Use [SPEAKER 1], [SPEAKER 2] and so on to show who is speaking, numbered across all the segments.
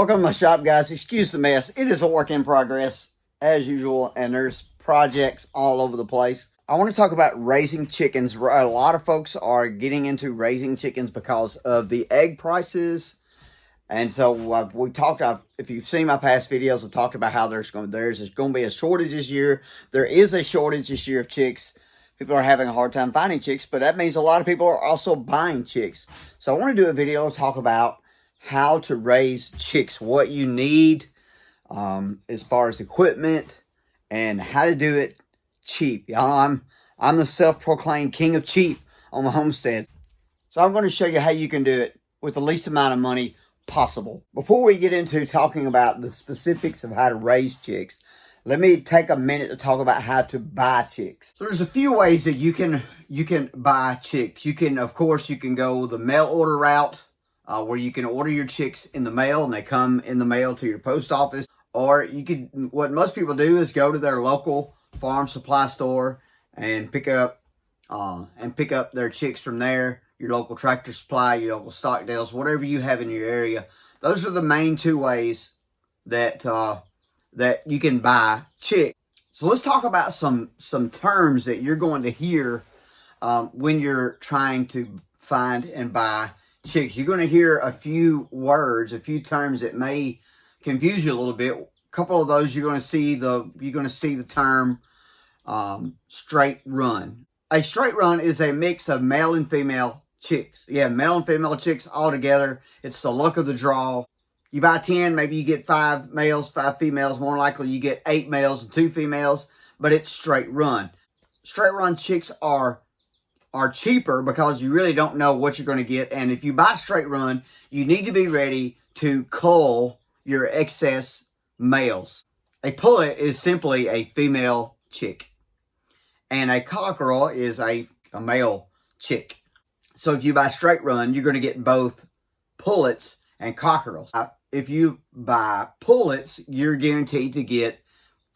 [SPEAKER 1] Welcome to my shop, guys. Excuse the mess. It is a work in progress, as usual, and there's projects all over the place. I want to talk about raising chickens. A lot of folks are getting into raising chickens because of the egg prices. And so we talked, if you've seen my past videos, I've talked about how there's going to be a shortage this year. There is a shortage this year of chicks. People are having a hard time finding chicks, but that means a lot of people are also buying chicks. So I want to do a video to talk about how to raise chicks, what you need as far as equipment, and how to do it cheap. Y'all, I'm the self-proclaimed king of cheap on the homestead. So I'm going to show you how you can do it with the least amount of money possible. Before we get into talking about the specifics of how to raise chicks, let me take a minute to talk about how to buy chicks. So there's a few ways that you can buy chicks. Of course, you can go the mail order route, where you can order your chicks in the mail and they come in the mail to your post office. Or what most people do is go to their local farm supply store and pick up their chicks from there. Your local Tractor Supply, your local Stockdales, whatever you have in your area. Those are the main two ways that you can buy chicks. So let's talk about some terms that you're going to hear when you're trying to find and buy chicks. You're going to hear a few words, a few terms that may confuse you a little bit. A couple of those you're going to see the term straight run. A straight run is a mix of male and female chicks. Yeah, male and female chicks all together. It's the luck of the draw. You buy 10, maybe you get 5 males, 5 females. More likely you get 8 males and 2 females, but it's straight run. Straight run chicks are cheaper because you really don't know what you're going to get. And if you buy straight run, you need to be ready to cull your excess males. A pullet is simply a female chick, and a cockerel is a male chick. So if you buy straight run, you're going to get both pullets and cockerels. If you buy pullets, you're guaranteed to get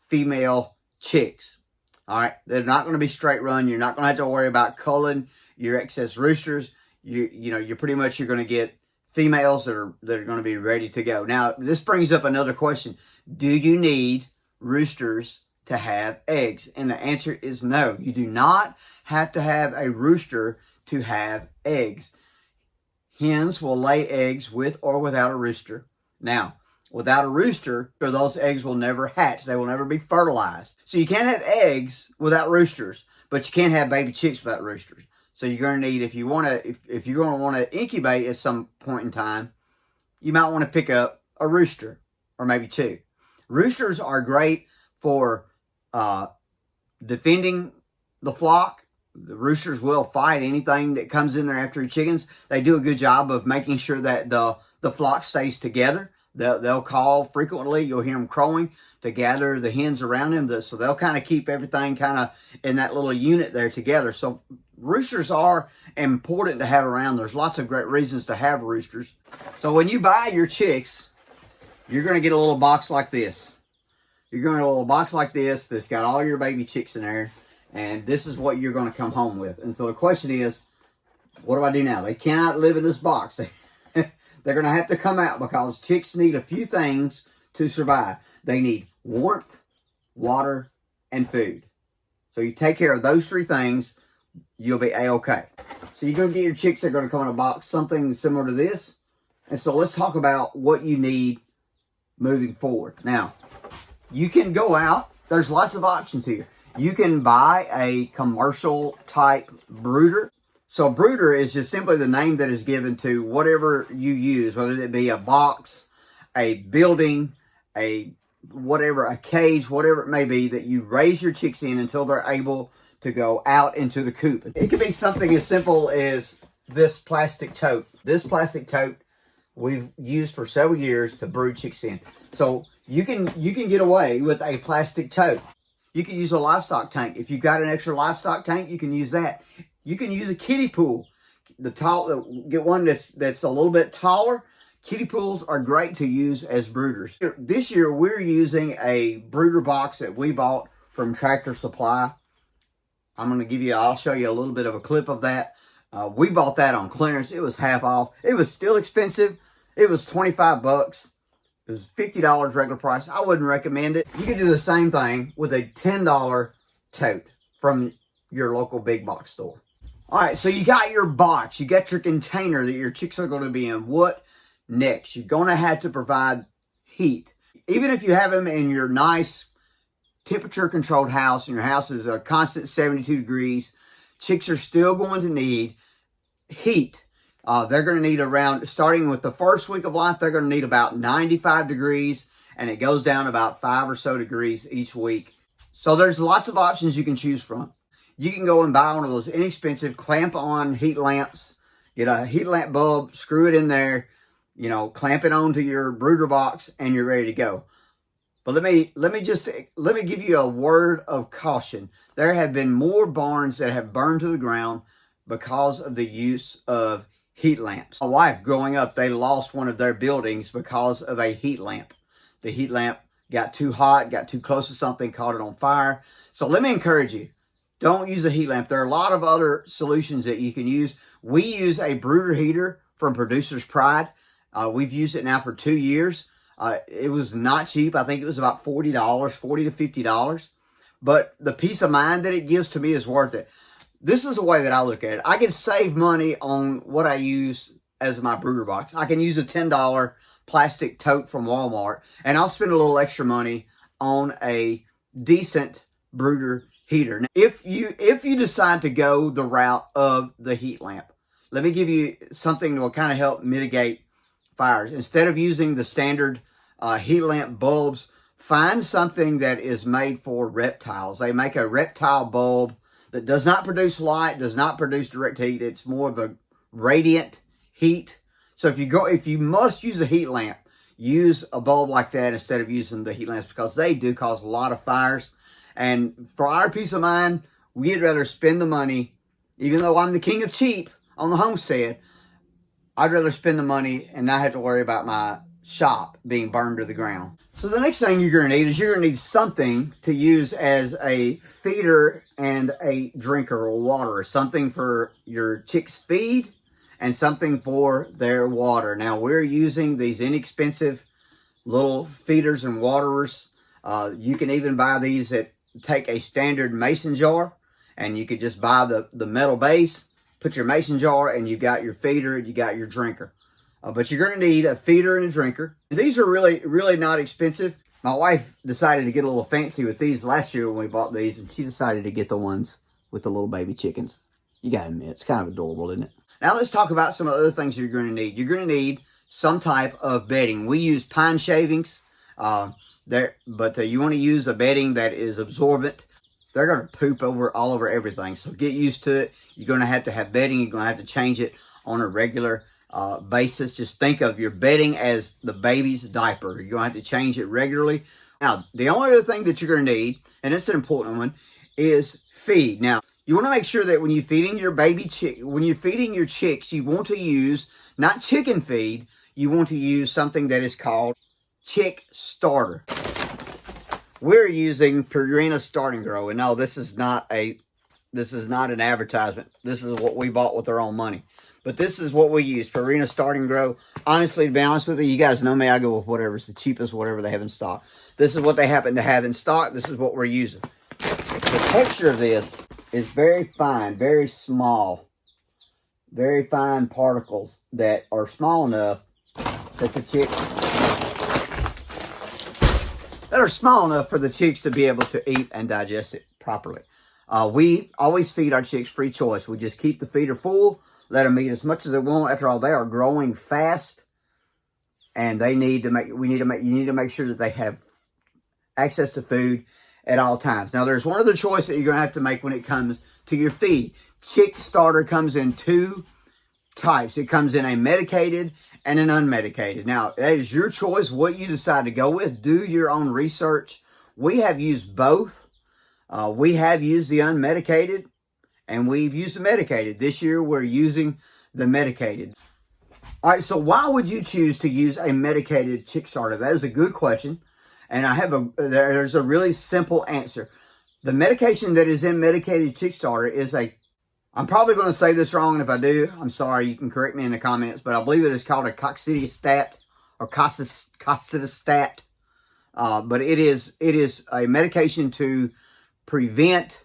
[SPEAKER 1] female chicks. All right, they're not going to be straight run. You're not going to have to worry about culling your excess roosters. You're pretty much going to get females that are going to be ready to go. Now, this brings up another question. Do you need roosters to have eggs? And the answer is no. You do not have to have a rooster to have eggs. Hens will lay eggs with or without a rooster. Now, without a rooster, those eggs will never hatch. They will never be fertilized. So you can't have eggs without roosters, but you can't have baby chicks without roosters. So you're going to need, if you're going to want to incubate at some point in time, you might want to pick up a rooster or maybe 2. Roosters are great for defending the flock. The roosters will fight anything that comes in there after your chickens. They do a good job of making sure that the flock stays together. They'll call frequently. You'll hear them crowing to gather the hens around them. So they'll kind of keep everything kind of in that little unit there together. So roosters are important to have around. There's lots of great reasons to have roosters. So when you buy your chicks, you're going to get a little box like this. You're going to get a little box like this that's got all your baby chicks in there. And this is what you're going to come home with. And so the question is, what do I do now? They cannot live in this box. They're going to have to come out because chicks need a few things to survive. They need warmth, water, and food. So you take care of those 3 things, you'll be A-okay. So you're going to get your chicks. They're going to come in a box, something similar to this. And so let's talk about what you need moving forward. Now, you can go out. There's lots of options here. You can buy a commercial type brooder. So brooder is just simply the name that is given to whatever you use, whether it be a box, a building, a cage, whatever it may be, that you raise your chicks in until they're able to go out into the coop. It could be something as simple as this plastic tote. This plastic tote we've used for several years to brood chicks in. So you can get away with a plastic tote. You can use a livestock tank. If you've got an extra livestock tank, you can use that. You can use a kiddie pool. Get one that's a little bit taller. Kiddie pools are great to use as brooders. This year, we're using a brooder box that we bought from Tractor Supply. I'll show you a little bit of a clip of that. We bought that on clearance. It was half off. It was still expensive. It was $25. It was $50 regular price. I wouldn't recommend it. You could do the same thing with a $10 tote from your local big box store. All right, so you got your box, you got your container that your chicks are going to be in. What next? You're going to have to provide heat. Even if you have them in your nice temperature controlled house and your house is a constant 72 degrees, chicks are still going to need heat. They're going to need around, starting with the first week of life, they're going to need about 95 degrees, and it goes down about 5 or so degrees each week. So there's lots of options you can choose from. You can go and buy one of those inexpensive clamp-on heat lamps. Get a heat lamp bulb, screw it in there, you know, clamp it onto your brooder box, and you're ready to go. But let me give you a word of caution. There have been more barns that have burned to the ground because of the use of heat lamps. My wife, growing up, they lost one of their buildings because of a heat lamp. The heat lamp got too hot, got too close to something, caught it on fire. So let me encourage you. Don't use a heat lamp. There are a lot of other solutions that you can use. We use a Brooder heater from Producer's Pride. We've used it now for 2 years. It was not cheap. I think it was about $40, $40 to $50. But the peace of mind that it gives to me is worth it. This is the way that I look at it. I can save money on what I use as my brooder box. I can use a $10 plastic tote from Walmart, and I'll spend a little extra money on a decent brooder heater. Now, if you decide to go the route of the heat lamp, let me give you something that will kind of help mitigate fires. Instead of using the standard heat lamp bulbs, find something that is made for reptiles. They make a reptile bulb that does not produce light, does not produce direct heat. It's more of a radiant heat. So if you must use a heat lamp, use a bulb like that instead of using the heat lamps, because they do cause a lot of fires. And for our peace of mind, we'd rather spend the money, even though I'm the king of cheap on the homestead, I'd rather spend the money and not have to worry about my shop being burned to the ground. So the next thing you're going to need is you're going to need something to use as a feeder and a drinker or water. Something for your chicks' feed and something for their water. Now, we're using these inexpensive little feeders and waterers. You can even buy these that take a standard mason jar, and you could just buy the metal base, put your mason jar, and you got your feeder, you got your drinker. But you're going to need a feeder and a drinker. These are really not expensive. My wife decided to get a little fancy with these last year when we bought these, and she decided to get the ones with the little baby chickens. You got to admit, it's kind of adorable, isn't it? Now let's talk about some other things you're going to need. You're going to need some type of bedding. We use pine shavings, but you want to use a bedding that is absorbent. They're going to poop all over everything, so get used to it. You're going to have bedding. You're going to have to change it on a regular basis. Just think of your bedding as the baby's diaper. You're going to have to change it regularly. Now, the only other thing that you're going to need, and it's an important one, is feed. Now, you want to make sure that when you're feeding your chicks, you want to use not chicken feed. You want to use something that is called chick starter. We're using Purina Start and Grow, and no, this is not an advertisement. This is what we bought with our own money. But this is what we use, Purina Start and Grow. Honestly, to be honest with you, you guys know me. I go with whatever's the cheapest, whatever they have in stock. This is what they happen to have in stock. This is what we're using. The texture of this is very fine, very small, very fine particles that are small enough that are small enough for the chicks to be able to eat and digest it properly. We always feed our chicks free choice. We just keep the feeder full, let them eat as much as they want. After all, they are growing fast, and you need to make sure that they have access to food at all times. Now, there's one other choice that you're going to have to make when it comes to your feed. Chick starter comes in 2 types. It comes in a medicated and an unmedicated. Now, that is your choice, what you decide to go with. Do your own research. We have used both. We have used the unmedicated, and we've used the medicated. This year, we're using the medicated. All right, so why would you choose to use a medicated chick starter? That is a good question, and there's a really simple answer. The medication that is in medicated chick starter is I'm probably going to say this wrong, and if I do, I'm sorry. You can correct me in the comments, but I believe it is called a coccidiostat or costistat. But it is a medication to prevent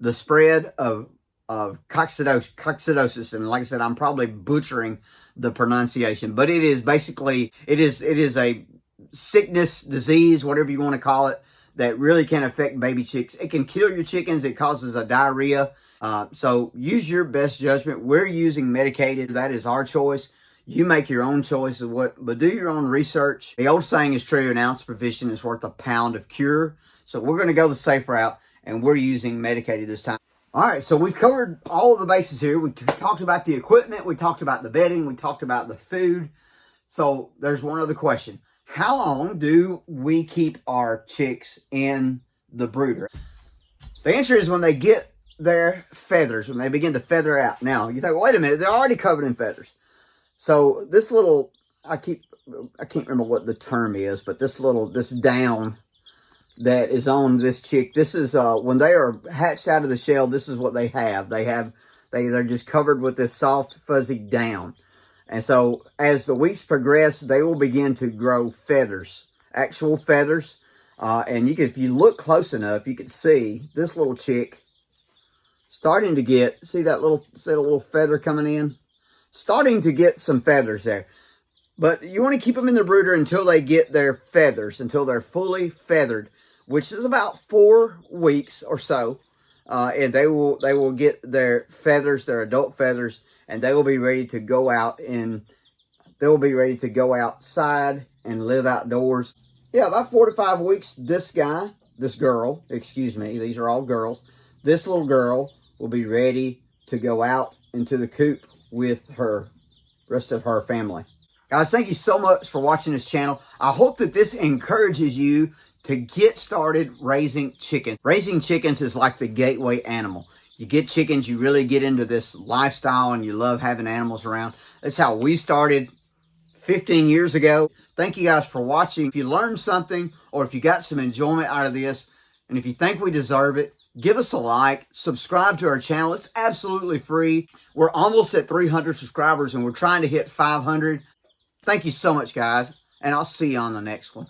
[SPEAKER 1] the spread of coccidiosis. And like I said, I'm probably butchering the pronunciation, but it is basically, it is a sickness, disease, whatever you want to call it, that really can affect baby chicks. It can kill your chickens. It causes a diarrhea. So use your best judgment. We're using medicated. That is our choice. You make your own choice of but do your own research. The old saying is true, an ounce of prevention is worth a pound of cure. So we're going to go the safe route, and we're using medicated this time. All right, so we've covered all of the bases here. We talked about the equipment. We talked about the bedding. We talked about the food. So there's one other question. How long do we keep our chicks in the brooder? The answer is when they get their feathers, when they begin to feather out. Now, you think, well, wait a minute, they're already covered in feathers. So this little, I can't remember what the term is, but this down that is on this chick, this is, when they are hatched out of the shell, this is what they have. They're just covered with this soft, fuzzy down. And so as the weeks progress, they will begin to grow feathers, actual feathers. And if you look close enough, you can see this little chick starting to get, see that little feather coming in? Starting to get some feathers there. But you want to keep them in the brooder until they get their feathers, until they're fully feathered, which is about 4 weeks or so. And they will get their feathers, their adult feathers, and they will be ready to go out, and they will be ready to go outside and live outdoors. Yeah, about 4 to 5 weeks, this girl, excuse me, these are all girls. This little girl will be ready to go out into the coop with her rest of her family. Guys, thank you so much for watching this channel. I hope that this encourages you to get started raising chickens. Raising chickens is like the gateway animal. You get chickens, you really get into this lifestyle, and you love having animals around. That's how we started 15 years ago. Thank you guys for watching. If you learned something, or if you got some enjoyment out of this, and if you think we deserve it, give us a like, subscribe to our channel. It's absolutely free. We're almost at 300 subscribers, and we're trying to hit 500. Thank you so much, guys, and I'll see you on the next one.